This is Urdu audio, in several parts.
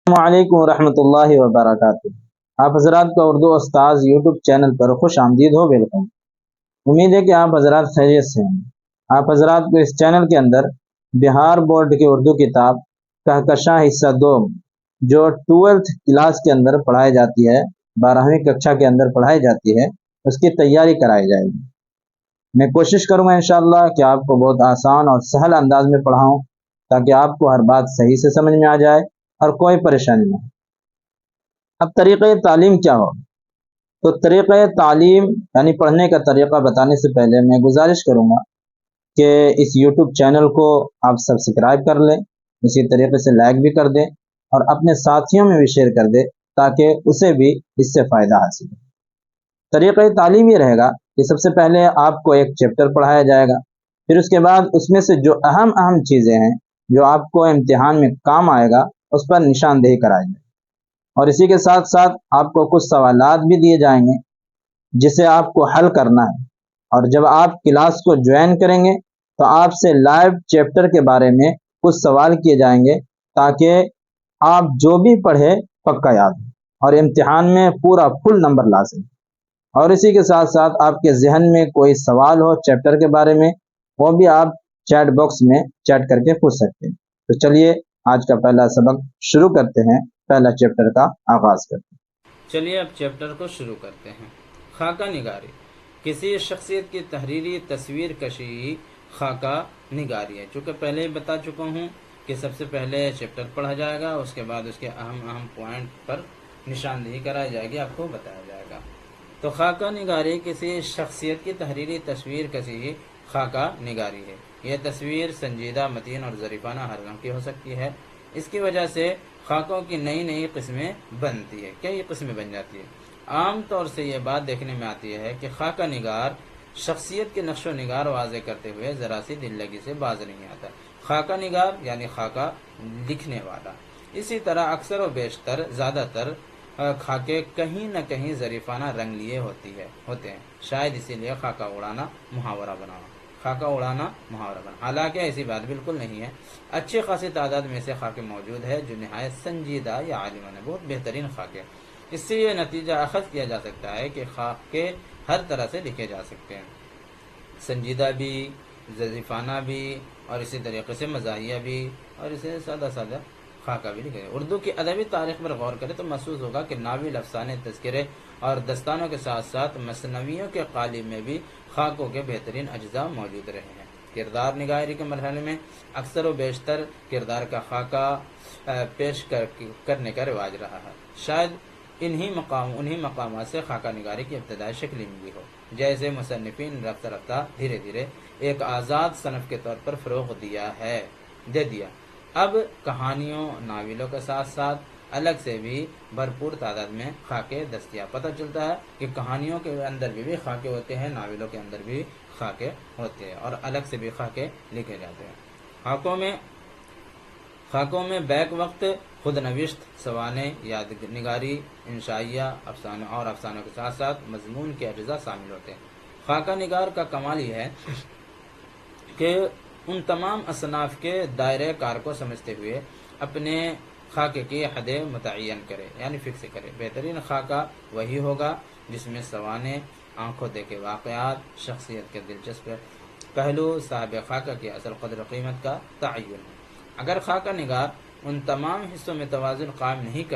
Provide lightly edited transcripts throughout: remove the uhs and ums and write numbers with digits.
السلام علیکم ورحمۃ اللہ وبرکاتہ۔ آپ حضرات کا اردو استاذ یوٹیوب چینل پر خوش آمدید ہو، ویلکم۔ امید ہے کہ آپ حضرات خیریت سے ہیں۔ آپ حضرات کو اس چینل کے اندر بہار بورڈ کی اردو کتاب کہکشاں حصہ 2 جو 12th کلاس کے اندر پڑھائی جاتی ہے، 12ویں ککشا کے اندر پڑھائی جاتی ہے، اس کی تیاری کرائی جائے گی۔ میں کوشش کروں گا انشاءاللہ کہ آپ کو بہت آسان اور سہل انداز میں پڑھاؤں تاکہ آپ کو ہر بات صحیح سے سمجھ میں آ جائے اور کوئی پریشانی نہ ہو۔ اب طریقہ تعلیم کیا ہو؟ تو طریقہ تعلیم یعنی پڑھنے کا طریقہ بتانے سے پہلے میں گزارش کروں گا کہ اس یوٹیوب چینل کو آپ سبسکرائب کر لیں، اسی طریقے سے لائک بھی کر دیں اور اپنے ساتھیوں میں بھی شیئر کر دیں تاکہ اسے بھی اس سے فائدہ حاصل ہو۔ طریقہ تعلیم یہ رہے گا کہ سب سے پہلے آپ کو ایک چیپٹر پڑھایا جائے گا، پھر اس کے بعد اس میں سے جو اہم چیزیں ہیں جو آپ کو امتحان میں کام آئے گا اس پر نشاندہی کرائی جائے، اور اسی کے ساتھ ساتھ آپ کو کچھ سوالات بھی دیے جائیں گے جسے آپ کو حل کرنا ہے، اور جب آپ کلاس کو جوائن کریں گے تو آپ سے لائیو چیپٹر کے بارے میں کچھ سوال کیے جائیں گے تاکہ آپ جو بھی پڑھے پکا یاد ہو اور امتحان میں پورا فل نمبر لا سکیں۔ اور اسی کے ساتھ ساتھ آپ کے ذہن میں کوئی سوال ہو چیپٹر کے بارے میں وہ بھی آپ چیٹ باکس میں چیٹ کر کے پوچھ سکتے ہیں۔ تو چلیے آج کا پہلا سبق شروع کرتے ہیں، پہلا چیپٹر کا آغاز کرتے ہیں۔ چلیے اب چیپٹر کو شروع کرتے ہیں۔ خاکہ نگاری کسی شخصیت کی تحریری تصویر کشی خاکہ نگاری ہے۔ چونکہ پہلے ہی بتا چکا ہوں کہ سب سے پہلے چیپٹر پڑھا جائے گا، اس کے بعد اس کے اہم پوائنٹ پر نشاندہی کرائی جائے گی، آپ کو بتایا جائے گا۔ تو خاکہ نگاری کسی شخصیت کی تحریری تصویر کشی خاکہ نگاری ہے۔ یہ تصویر سنجیدہ، متین اور ظریفانہ ہر رنگ کی ہو سکتی ہے۔ اس کی وجہ سے خاکوں کی نئی قسمیں بنتی ہے، کئی قسمیں بن جاتی ہے۔ عام طور سے یہ بات دیکھنے میں آتی ہے کہ خاکہ نگار شخصیت کے نقش و نگار واضح کرتے ہوئے ذرا سی دل لگی سے باز نہیں آتا۔ خاکہ نگار یعنی خاکہ لکھنے والا۔ اسی طرح اکثر و بیشتر زیادہ تر خاکے کہیں نہ کہیں ظریفانہ رنگ لیے ہوتے ہیں، شاید اسی لیے خاکہ اڑانا محاورہ بنا۔ حالانکہ ایسی بات بالکل نہیں ہے۔ اچھی خاصی تعداد میں سے خاکے موجود ہے جو نہایت سنجیدہ یا عالمانہ بہت بہترین خاکے۔ اس سے یہ نتیجہ اخذ کیا جا سکتا ہے کہ خاکے ہر طرح سے لکھے جا سکتے ہیں، سنجیدہ بھی، ظریفانہ بھی، اور اسی طریقے سے مزاحیہ بھی، اور اسے سادہ خاکہ بھی لکھے۔ اردو کی ادبی تاریخ پر غور کرے تو محسوس ہوگا کہ ناول، افسانے، تذکرے اور دستانوں کے ساتھ ساتھ مثنویوں کے قالب میں بھی خاکوں کے بہترین اجزاء موجود رہے ہیں۔ کردار نگاری کے مرحلے میں اکثر و بیشتر کردار کا خاکہ پیش کرنے کا رواج رہا ہے۔ شاید انہی مقامات سے خاکہ نگاری کی ابتدائی شکل ملی ہو، جیسے مصنفین رفتہ رفتہ دھیرے دھیرے ایک آزاد صنف کے طور پر فروغ دے دیا۔ اب کہانیوں، ناولوں کے ساتھ ساتھ الگ سے بھی بھرپور تعداد میں خاکے دستیاب۔ پتہ چلتا ہے کہ کہانیوں کے اندر بھی خاکے ہوتے ہیں، ناولوں کے اندر بھی خاکے ہوتے ہیں، اور الگ سے بھی خاکے لکھے جاتے ہیں۔ خاکوں میں بیک وقت خود نوشت، سوانح، یاد نگاری، انشائیہ، افسانوں کے ساتھ ساتھ مضمون کے اجزاء شامل ہوتے ہیں۔ خاکہ نگار کا کمال یہ ہے کہ ان تمام اصناف کے دائرہ کار کو سمجھتے ہوئے اپنے خاکے کی حد متعین کرے، یعنی فکس کرے۔ بہترین خاکہ وہی ہوگا جس میں سوانح، آنکھوں دیکھے واقعات، شخصیت کے دلچسپ پہلو، صاحب خاکہ کی اصل قدر و قیمت کا تعین ہے۔ اگر خاکہ نگار ان تمام حصوں میں توازن قائم نہیں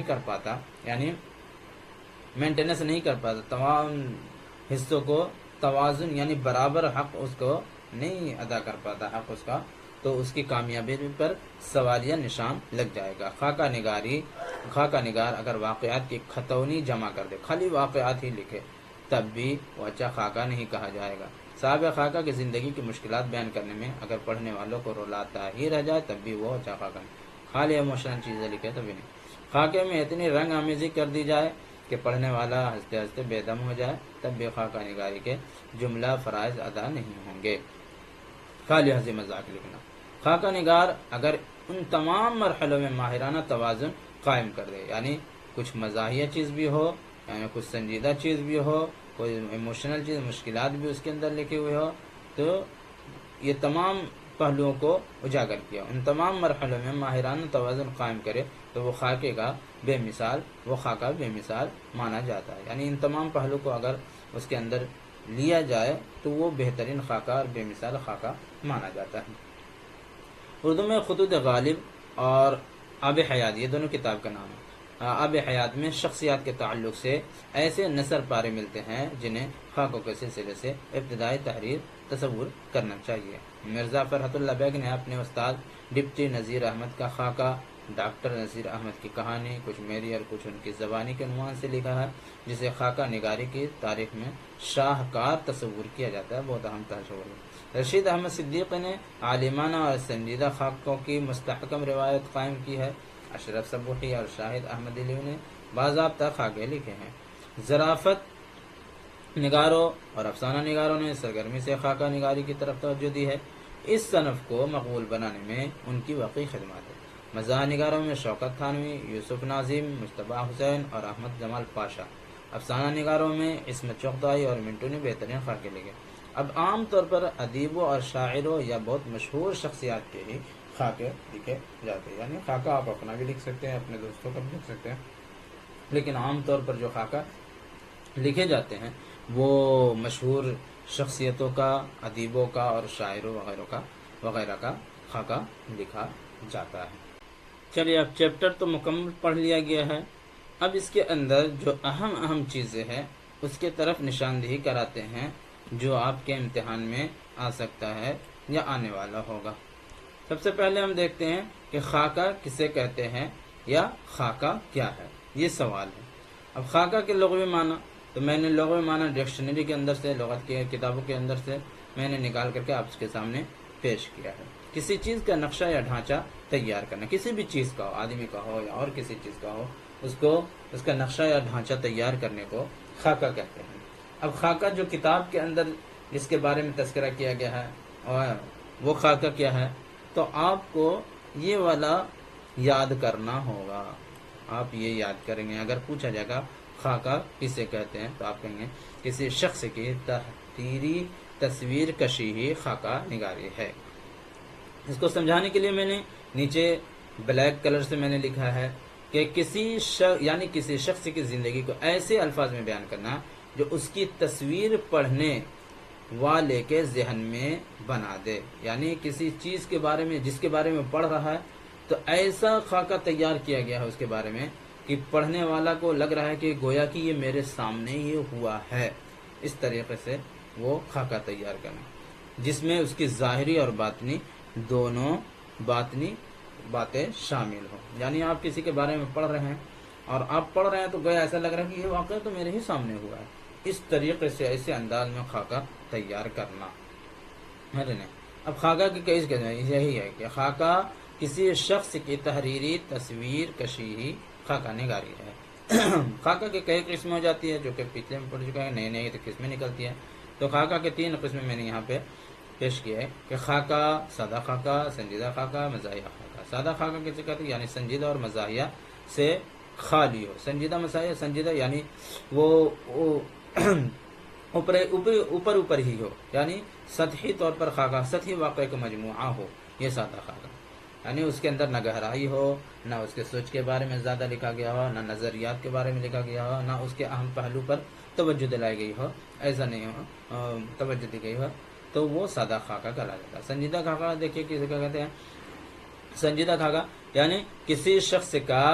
کر پاتا، یعنی مینٹیننس نہیں کر پاتا، تمام حصوں کو توازن یعنی برابر حق اس کو نہیں ادا کر پاتا حق اس کا، تو اس کی کامیابی پر سوالیہ نشان لگ جائے گا۔ خاکہ نگار اگر واقعات کی کھتونی جمع کر دے، خالی واقعات ہی لکھے، تب بھی وہ اچھا خاکہ نہیں کہا جائے گا۔ صاحب خاکہ کی زندگی کی مشکلات بیان کرنے میں اگر پڑھنے والوں کو رلاتا ہی رہ جائے تب بھی وہ اچھا خاکہ نہیں۔ خالی ایموشنل چیزیں لکھے تبھی نہیں۔ خاکے میں اتنی رنگ آمیزی کر دی جائے کہ پڑھنے والا ہنستے ہنستے بے دم ہو جائے، تب بھی خاکہ نگاری کے جملہ فرائض ادا نہیں ہوں گے۔ خالی ہنسی مذاق لکھنا۔ خاکہ نگار اگر ان تمام مرحلوں میں ماہرانہ توازن قائم کر دے، یعنی کچھ مزاحیہ چیز بھی ہو، یعنی کچھ سنجیدہ چیز بھی ہو، کوئی ایموشنل چیز، مشکلات بھی اس کے اندر لکھے ہوئے ہو، تو یہ تمام پہلوؤں کو اجاگر کیا، ان تمام مرحلوں میں ماہرانہ توازن قائم کرے تو وہ خاکے کا بے مثال، وہ خاکہ بے مثال مانا جاتا ہے۔ یعنی ان تمام پہلو کو اگر اس کے اندر لیا جائے تو وہ بہترین خاکہ اور بے مثال خاکہ مانا جاتا ہے۔ اردو میں خطوط غالب اور آب حیات، یہ دونوں کتاب کا نام ہے۔ آب حیات میں شخصیات کے تعلق سے ایسے نثر پارے ملتے ہیں جنہیں خاکوں کے سلسلے سے ابتدائی تحریر تصور کرنا چاہیے۔ مرزا فرحت اللہ بیگ نے اپنے استاد ڈپٹی نذیر احمد کا خاکہ، ڈاکٹر نذیر احمد کی کہانی، کچھ میری اور کچھ ان کی زبانی کے عنوان سے لکھا ہے، جسے خاکہ نگاری کی تاریخ میں شاہکار تصور کیا جاتا ہے، بہت اہم تصور ہے۔ رشید احمد صدیق نے عالمانہ اور سنجیدہ خاکوں کی مستحکم روایت قائم کی ہے۔ اشرف صبوحی اور شاہد احمد علی نے باضابطہ خاکے لکھے ہیں۔ ظرافت نگاروں اور افسانہ نگاروں نے سرگرمی سے خاکہ نگاری کی طرف توجہ دی ہے۔ اس صنف کو مقبول بنانے میں ان کی واقعی خدمات ہے۔ مزاح نگاروں میں شوکت تھانوی، یوسف ناظم، مجتبیٰ حسین اور احمد جمال پاشا۔ افسانہ نگاروں میں عصمت چغتائی اور منٹو نے بہترین خاکے لکھے۔ اب عام طور پر ادیبوں اور شاعروں یا بہت مشہور شخصیات کے ہی خاکے لکھے جاتے ہیں، یعنی خاکہ آپ اپنا بھی لکھ سکتے ہیں، اپنے دوستوں کا بھی لکھ سکتے ہیں، لیکن عام طور پر جو خاکہ لکھے جاتے ہیں وہ مشہور شخصیتوں کا، ادیبوں کا اور شاعروں وغیرہ کا خاکہ لکھا جاتا ہے۔ چلیے اب چیپٹر تو مکمل پڑھ لیا گیا ہے، اب اس کے اندر جو اہم چیزیں ہیں اس کے طرف نشاندہی کراتے ہیں جو آپ کے امتحان میں آ سکتا ہے یا آنے والا ہوگا۔ سب سے پہلے ہم دیکھتے ہیں کہ خاکہ کسے کہتے ہیں یا خاکہ کیا ہے، یہ سوال ہے۔ اب خاکہ کے لغوی معنی، تو میں نے لغوی معنی ڈکشنری کے اندر سے، لغت کی کتابوں کے اندر سے میں نے نکال کر کے آپ کے سامنے پیش کیا ہے۔ کسی چیز کا نقشہ یا ڈھانچہ تیار کرنا، کسی بھی چیز کا ہو، آدمی کا ہو یا اور کسی چیز کا ہو، اس کا نقشہ یا ڈھانچہ تیار کرنے کو خاکہ کہتے ہیں۔ اب خاکہ جو کتاب کے اندر جس کے بارے میں تذکرہ کیا گیا ہے اور وہ خاکہ کیا ہے، تو آپ کو یہ والا یاد کرنا ہوگا۔ آپ یہ یاد کریں گے، اگر پوچھا جائے گا خاکہ کسے کہتے ہیں تو آپ کہیں گے کسی شخص کی تحریری تصویر کشی ہی خاکہ نگاری ہے۔ اس کو سمجھانے کے لیے میں نے نیچے بلیک کلر سے میں نے لکھا ہے کہ کسی شخص کی زندگی کو ایسے الفاظ میں بیان کرنا جو اس کی تصویر پڑھنے والے کے ذہن میں بنا دے، یعنی کسی چیز کے بارے میں جس کے بارے میں پڑھ رہا ہے تو ایسا خاکہ تیار کیا گیا ہے اس کے بارے میں کہ پڑھنے والا کو لگ رہا ہے کہ گویا کہ یہ میرے سامنے ہی ہوا ہے۔ اس طریقے سے وہ خاکہ تیار کرنا جس میں اس کی ظاہری اور باطنی دونوں باتیں شامل ہوں۔ یعنی آپ کسی کے بارے میں پڑھ رہے ہیں اور آپ پڑھ رہے ہیں تو گویا ایسا لگ رہا ہے کہ یہ واقعہ تو میرے ہی سامنے ہوا ہے۔ اس طریقے سے ایسے انداز میں خاکہ تیار کرنا ہے نا۔ اب خاکہ کی کئی قسمیں یہی ہے کہ خاکہ کسی شخص کی تحریری تصویر کشی ہی خاکہ نگاری ہے۔ خاکہ کی کئی قسمیں ہو جاتی ہے جو کہ پچھلے میں پڑھ چکا ہے، نئی قسمیں نکلتی ہیں۔ تو خاکہ کے 3 قسمیں میں نے یہاں پہ پیش کیا ہے کہ خاکہ، سادہ خاکہ، سنجیدہ خاکہ، مزاحیہ خاکہ۔ سادہ خاکہ کسے کہتے ہیں؟ یعنی سنجیدہ اور مزاحیہ سے خالی ہو۔ سنجیدہ یعنی وہ اوپر ہی ہو، یعنی سطحی طور پر خاکہ، سطحی واقعے کا مجموعہ ہو، یہ سادہ خاکہ۔ یعنی اس کے اندر نہ گہرائی ہو، نہ اس کے سوچ کے بارے میں زیادہ لکھا گیا ہو، نہ نظریات کے بارے میں لکھا گیا ہو، نہ اس کے اہم پہلو پر توجہ دلائی گئی ہو، ایسا نہیں ہو، توجہ دی گئی ہو، تو وہ سادہ خاکہ کہا جاتا ہے۔ سنجیدہ خاکہ دیکھیے کسے کیا کہتے ہیں؟ سنجیدہ خاکہ یعنی کسی شخص کا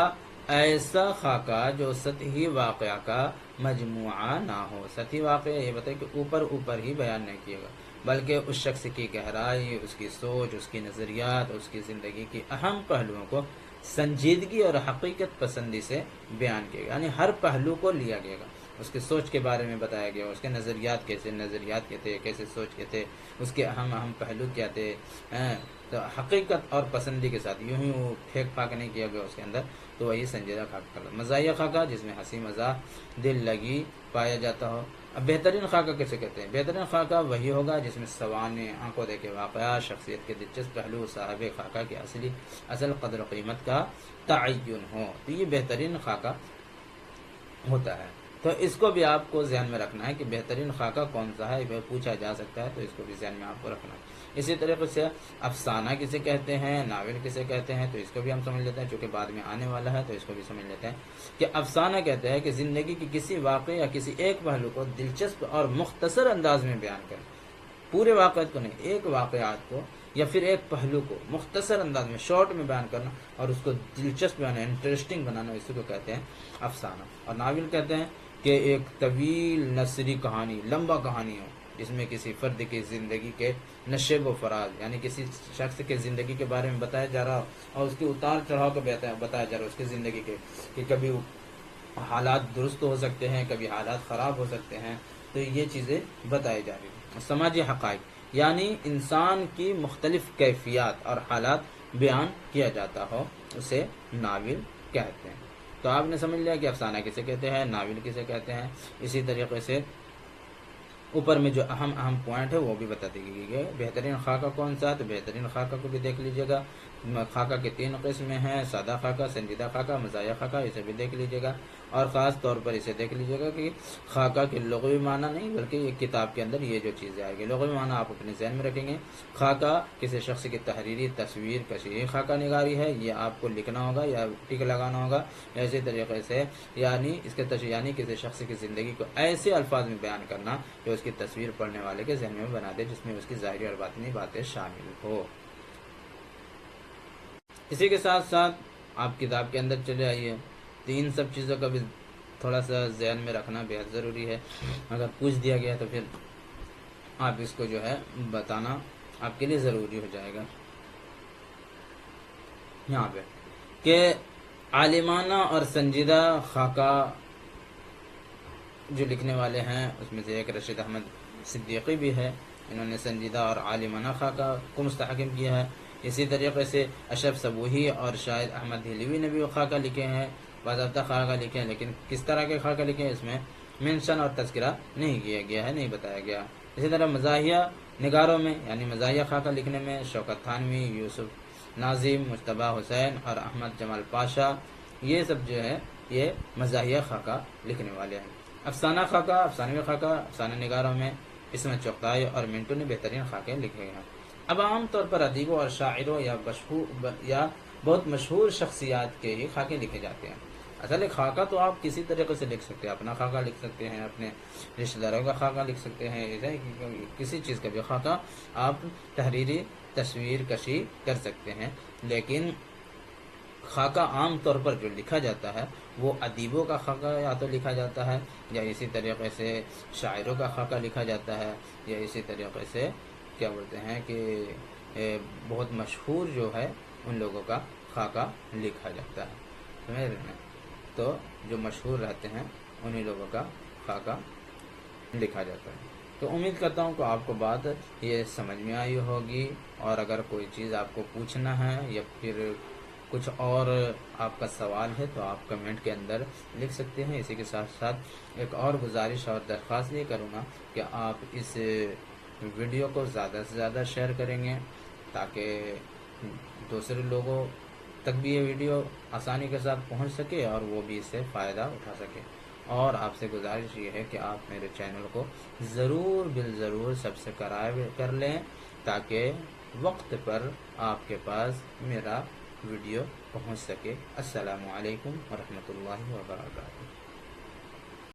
ایسا خاکہ جو سطحی واقعہ کا مجموعہ نہ ہو۔ سطحی واقعہ یہ بتائے کہ اوپر ہی بیان نہیں کیے گا، بلکہ اس شخص کی گہرائی، اس کی سوچ، اس کی نظریات، اس کی زندگی کی اہم پہلوؤں کو سنجیدگی اور حقیقت پسندی سے بیان کیے گا، یعنی ہر پہلو کو لیا گیا گا۔ اس کے سوچ کے بارے میں بتایا گیا، اس کے نظریات کے تھے، کیسے سوچ کے تھے، اس کے اہم پہلو کیا تھے، تو حقیقت اور پسندی کے ساتھ یوں ہی وہ پھینک پھاک نہیں کیا گیا اس کے اندر، تو وہی سنجیدہ خاکہ۔ مزاحیہ خاکہ جس میں ہنسی مزاح، دل لگی پایا جاتا ہو۔ اب بہترین خاکہ کیسے کہتے ہیں؟ بہترین خاکہ وہی ہوگا جس میں سوانح، آنکھوں دیکھے واقعات، شخصیت کے دلچسپ پہلو، صاحب خاکہ کی اصل قدر و قیمت کا تعین ہو، تو یہ بہترین خاکہ ہوتا ہے۔ تو اس کو بھی آپ کو ذہن میں رکھنا ہے کہ بہترین خاکہ کون سا ہے، وہ پوچھا جا سکتا ہے، تو اس کو بھی ذہن میں آپ کو رکھنا ہے۔ اسی طریقے سے افسانہ کسے کہتے ہیں، ناول کسے کہتے ہیں، تو اس کو بھی ہم سمجھ لیتے ہیں، چونکہ بعد میں آنے والا ہے تو اس کو بھی سمجھ لیتے ہیں کہ افسانہ کہتے ہیں کہ زندگی کی کسی واقعے یا کسی ایک پہلو کو دلچسپ اور مختصر انداز میں بیان کریں، پورے واقعات کو نہیں، ایک واقعات کو یا پھر ایک پہلو کو مختصر انداز میں شارٹ میں بیان کرنا اور اس کو دلچسپ بنانا، انٹرسٹنگ بنانا، اسی کو کہتے ہیں افسانہ۔ اور ناول کہتے ہیں کہ ایک طویل نثری کہانی، لمبا کہانی ہو جس میں کسی فرد کی زندگی کے نشیب و فراز، یعنی کسی شخص کے زندگی کے بارے میں بتایا جا رہا ہو اور اس کی اتار چڑھاؤ کو بتایا جا رہا ہو اس کی زندگی کے، کہ کبھی حالات درست ہو سکتے ہیں، کبھی حالات خراب ہو سکتے ہیں، تو یہ چیزیں بتائی جا رہی ہیں۔ سماجی حقائق یعنی انسان کی مختلف کیفیات اور حالات بیان کیا جاتا ہو، اسے ناول کہتے ہیں۔ تو آپ نے سمجھ لیا کہ افسانہ کسے کہتے ہیں، ناول کسے کہتے ہیں۔ اسی طریقے سے اوپر میں جو اہم پوائنٹ ہے وہ بھی بتا دیجیے گا۔ بہترین خاکہ کون سا ہے، تو بہترین خاکہ کو بھی دیکھ لیجیے گا۔ خاکہ کے 3 قسمیں ہیں، سادہ خاکہ، سنجیدہ خاکہ، مزاحیہ خاکہ، اسے بھی دیکھ لیجیے گا۔ اور خاص طور پر اسے دیکھ لیجیے گا کہ خاکہ کے لغوی معنی نہیں بلکہ یہ کتاب کے اندر یہ جو چیزیں آئے گی، لغوی معنی آپ اپنے ذہن میں رکھیں گے۔ خاکہ کسی شخص کی تحریری تصویر کشی خاکہ نگاری ہے، یہ آپ کو لکھنا ہوگا یا ٹک لگانا ہوگا۔ اسی طریقے سے یعنی اس کے یعنی کسی شخص کی زندگی کو ایسے الفاظ میں بیان کرنا جو اس کی تصویر پڑھنے والے کے ذہن میں بنا دے، جس میں اس کی ظاہری اور باطنی باتیں شامل ہو۔ اسی کے ساتھ ساتھ آپ کتاب کے اندر چلے آئیے، تو ان سب چیزوں کا بھی تھوڑا سا ذہن میں رکھنا بہت ضروری ہے۔ اگر پوچھ دیا گیا تو پھر آپ اس کو جو ہے بتانا آپ کے لیے ضروری ہو جائے گا۔ یہاں پہ کہ عالمانہ اور سنجیدہ خاکہ جو لکھنے والے ہیں اس میں سے ایک رشید احمد صدیقی بھی ہے، انہوں نے سنجیدہ اور عالمانہ خاکہ کو مستحکم کیا ہے۔ اسی طریقے سے اشرف صبوحی اور شاہد احمد دہلوی نے بھی خاکہ لکھے ہیں، باضابطہ خاکہ لکھے ہیں، لیکن کس طرح کے خاکہ لکھے ہیں اس میں مینشن اور تذکرہ نہیں کیا گیا ہے، نہیں بتایا گیا۔ اسی طرح مزاحیہ نگاروں میں یعنی مزاحیہ خاکہ لکھنے میں شوکت تھانوی، یوسف ناظم، مجتبیٰ حسین اور احمد جمال پاشا، یہ سب جو ہے یہ مزاحیہ خاکہ لکھنے والے ہیں۔ افسانہ خاکہ، افسانوی خاکہ، افسانہ نگاروں میں عصمت چغتائی اور منٹو نے بہترین خاکے لکھے ہیں۔ اب عام طور پر ادیبوں اور شاعروں یا بہت مشہور شخصیات کے ہی خاکے لکھے جاتے ہیں۔ اصل خاکہ تو آپ کسی طریقے سے لکھ سکتے ہیں، اپنا خاکہ لکھ سکتے ہیں، اپنے رشتہ داروں کا خاکہ لکھ سکتے ہیں، کسی چیز کا بھی خاکہ آپ تحریری تصویر کشی کر سکتے ہیں، لیکن خاکہ عام طور پر جو لکھا جاتا ہے وہ ادیبوں کا خاکہ یا تو لکھا جاتا ہے، یا اسی طریقے سے شاعروں کا خاکہ لکھا جاتا ہے، یا اسی طریقے سے کیا بولتے ہیں کہ بہت مشہور جو ہے ان لوگوں کا خاکہ لکھا جاتا ہے، سمجھ رہے ہیں؟ تو جو مشہور رہتے ہیں انہی لوگوں کا خاکہ لکھا جاتا ہے۔ تو امید کرتا ہوں کہ آپ کو بات یہ سمجھ میں آئی ہوگی، اور اگر کوئی چیز آپ کو پوچھنا ہے یا پھر کچھ اور آپ کا سوال ہے تو آپ کمنٹ کے اندر لکھ سکتے ہیں۔ اسی کے ساتھ ساتھ ایک اور گزارش اور درخواست یہ کروں گا کہ آپ اس ویڈیو کو زیادہ سے زیادہ شیئر کریں گے تاکہ دوسرے لوگوں تک بھی یہ ویڈیو آسانی کے ساتھ پہنچ سکے اور وہ بھی اس سے فائدہ اٹھا سکے۔ اور آپ سے گزارش یہ ہے کہ آپ میرے چینل کو ضرور بالضرور سبسکرائب کر لیں تاکہ وقت پر آپ کے پاس میرا ویڈیو پہنچ سکے۔ السلام علیکم ورحمۃ اللہ وبرکاتہ۔